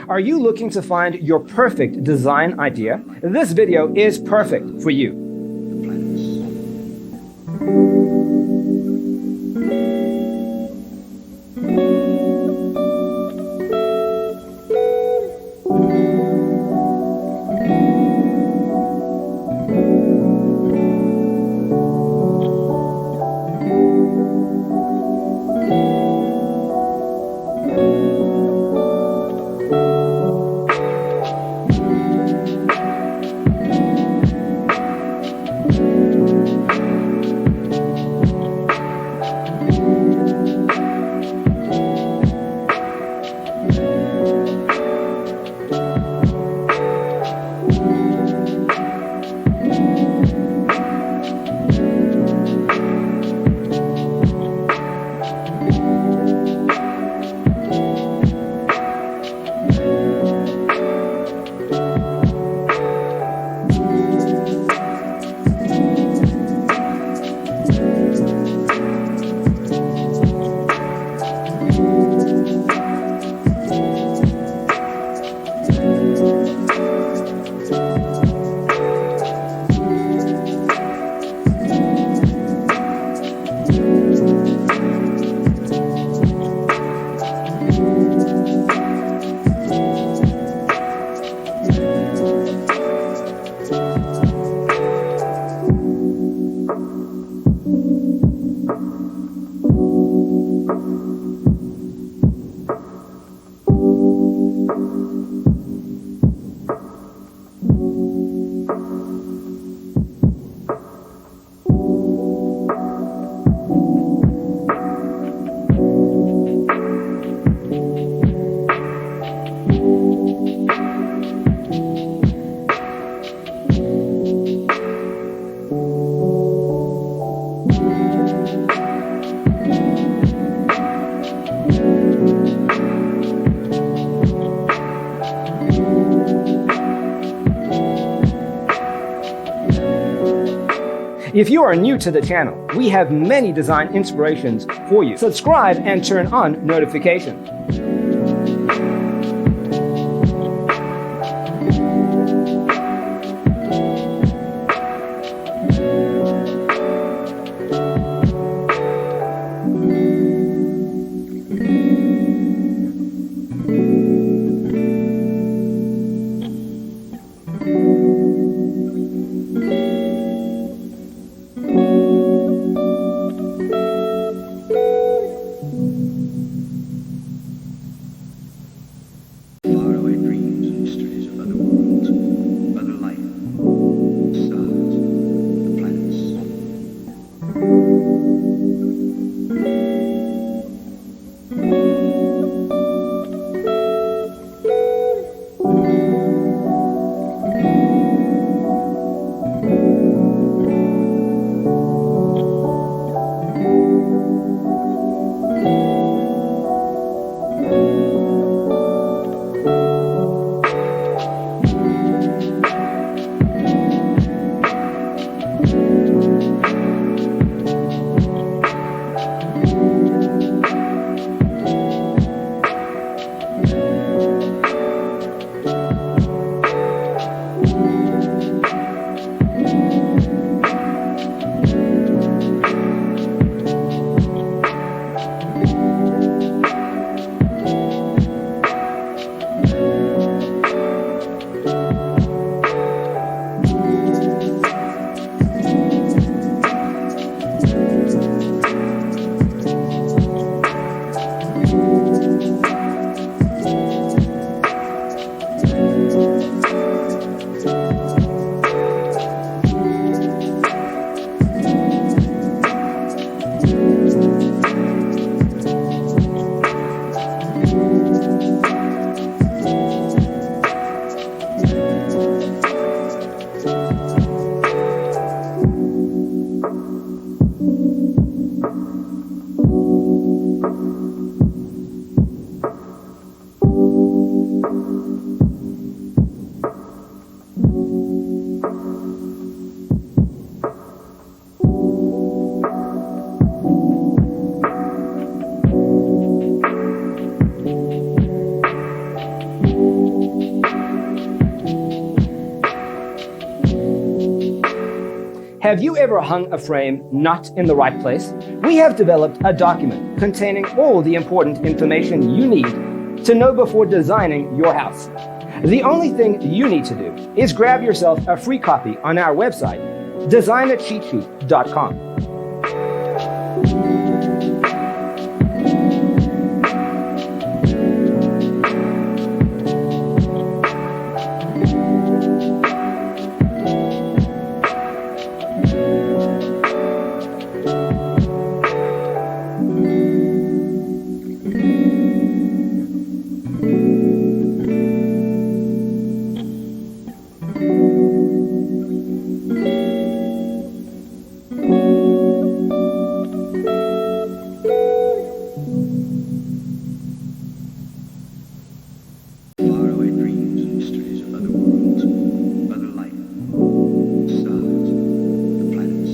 Are you looking to find your perfect design idea? This video is perfect for you. If you are new to the channel, we have many design inspirations for you. Subscribe and turn on notifications. Have you ever hung a frame not in the right place? We have developed a document containing all the important information you need to know before designing your house. The only thing you need to do is grab yourself a free copy on our website, designercheatsheet.com. Faraway dreams and mysteries of other worlds, other life, stars, the planets.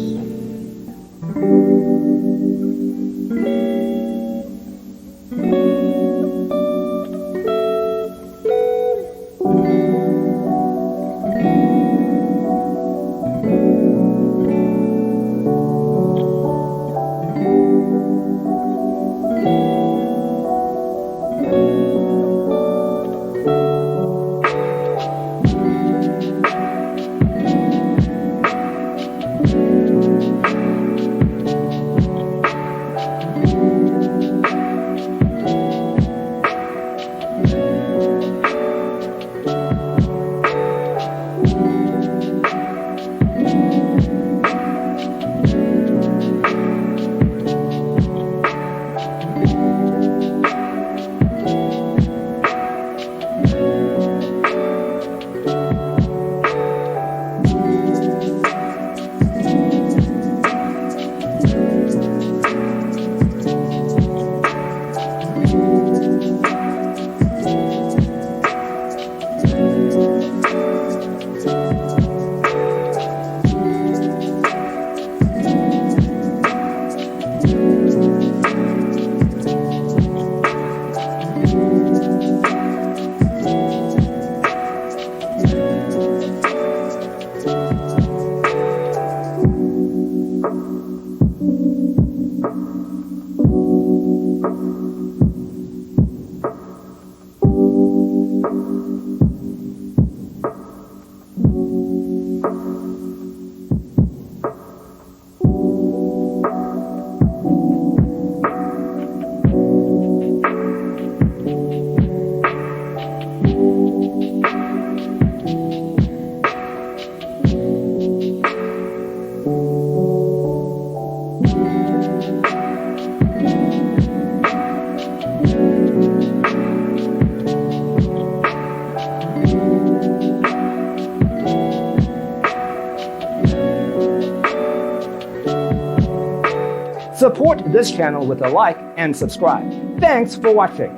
Support this channel with a like and subscribe. Thanks for watching.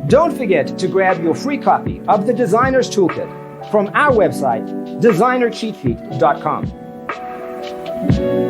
Don't forget to grab your free copy of the Designer's Toolkit from our website, designercheatsheet.com.